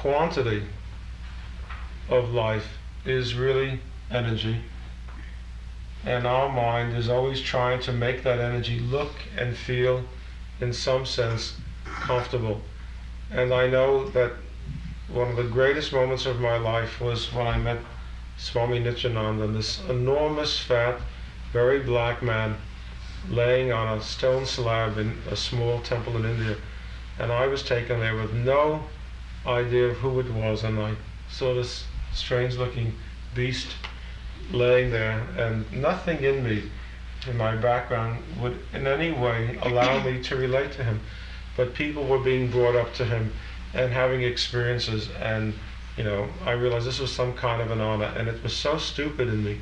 quantity of life is really energy, and our mind is always trying to make that energy look and feel, in some sense, comfortable. And I know that one of the greatest moments of my life was when I met Swami Nityananda, this enormous, fat, very black man laying on a stone slab in a small temple in India. And I was taken there with no idea of who it was, and I saw this strange-looking beast laying there, and nothing in me, in my background, would in any way allow me to relate to him. But people were being brought up to him and having experiences, and I realized this was some kind of an honor, and it was so stupid in me.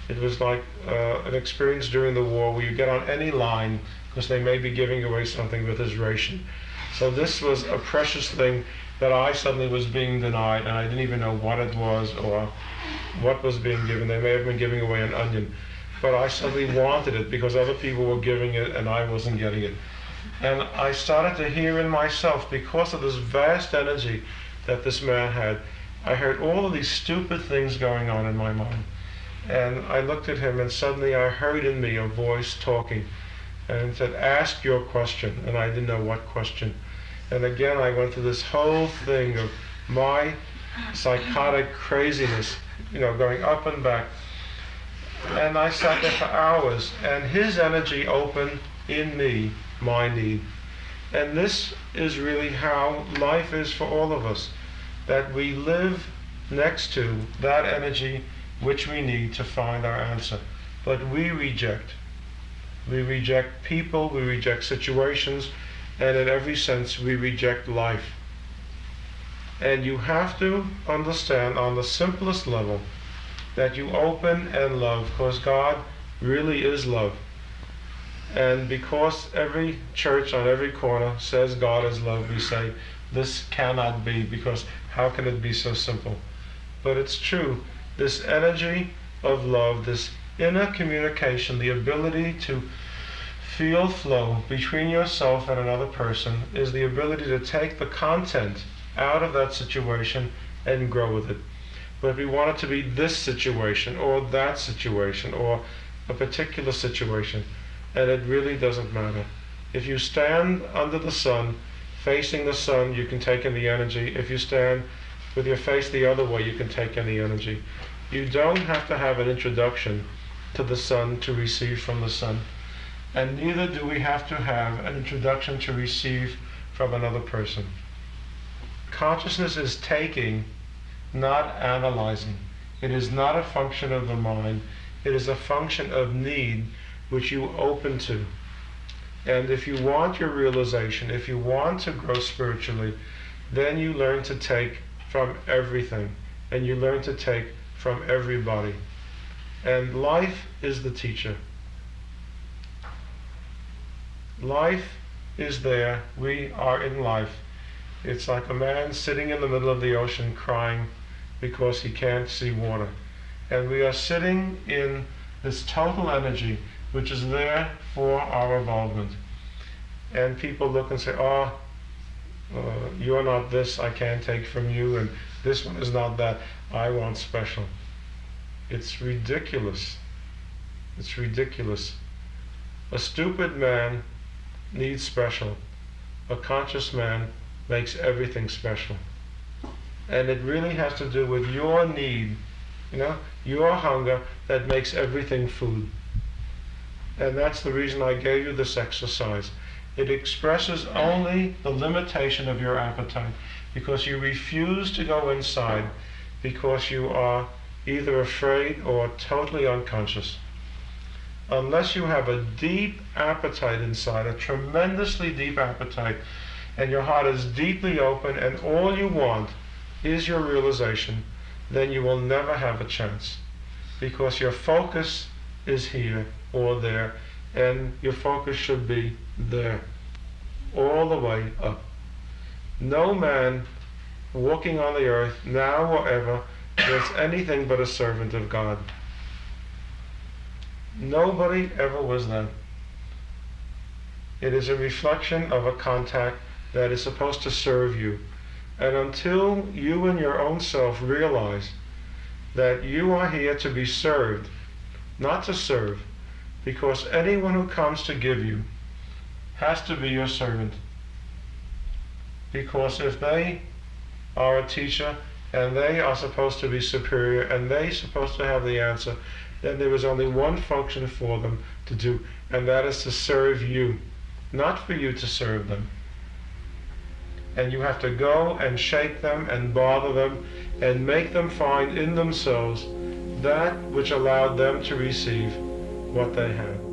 It was like an experience during the war where you get on any line because they may be giving away something with his ration. So this was a precious thing that I suddenly was being denied, and I didn't even know what it was or what was being given. They may have been giving away an onion, but I suddenly wanted it because other people were giving it and I wasn't getting it. And I started to hear in myself, because of this vast energy that this man had, I heard all of these stupid things going on in my mind. And I looked at him, and suddenly I heard in me a voice talking, and it said, "Ask your question," and I didn't know what question. And again I went through this whole thing of my psychotic craziness, going up and back. And I sat there for hours, and his energy opened in me my need. And this is really how life is for all of us, that we live next to that energy which we need to find our answer. But we reject. We reject people, we reject situations, and in every sense we reject life. And you have to understand on the simplest level that you open and love, because God really is love. And because every church on every corner says God is love, we say this cannot be, because how can it be so simple? But it's true. This energy of love, this inner communication, the ability to feel flow between yourself and another person, is the ability to take the content out of that situation and grow with it. But if we want it to be this situation or that situation or a particular situation, and it really doesn't matter. If you stand under the sun, facing the sun, you can take in the energy. If you stand with your face the other way, you can take in the energy. You don't have to have an introduction to the sun to receive from the sun. And neither do we have to have an introduction to receive from another person. Consciousness is taking, not analyzing. It is not a function of the mind. It is a function of need, which you open to. And if you want your realization, if you want to grow spiritually, then you learn to take from everything, and you learn to take from everybody. And life is the teacher. Life is there. We are in life. It's like a man sitting in the middle of the ocean crying because he can't see water. And we are sitting in this total energy which is there for our involvement. And people look and say, you're not this, I can't take from you, and this one is not that, I want special. It's ridiculous. It's ridiculous. A stupid man needs special. A conscious man makes everything special. And it really has to do with your need, your hunger, that makes everything food. And that's the reason I gave you this exercise. It expresses only the limitation of your appetite, because you refuse to go inside because you are either afraid or totally unconscious. Unless you have a deep appetite inside, a tremendously deep appetite, and your heart is deeply open and all you want is your realization, then you will never have a chance, because your focus is here or there, and your focus should be there, all the way up. No man walking on the earth, now or ever, was anything but a servant of God. Nobody ever was that. It is a reflection of a contact that is supposed to serve you. And until you in your own self realize that you are here to be served, not to serve, because anyone who comes to give you has to be your servant. Because if they are a teacher and they are supposed to be superior and they're supposed to have the answer, then there is only one function for them to do, and that is to serve you, not for you to serve them. And you have to go and shake them and bother them and make them find in themselves that which allowed them to receive what they had.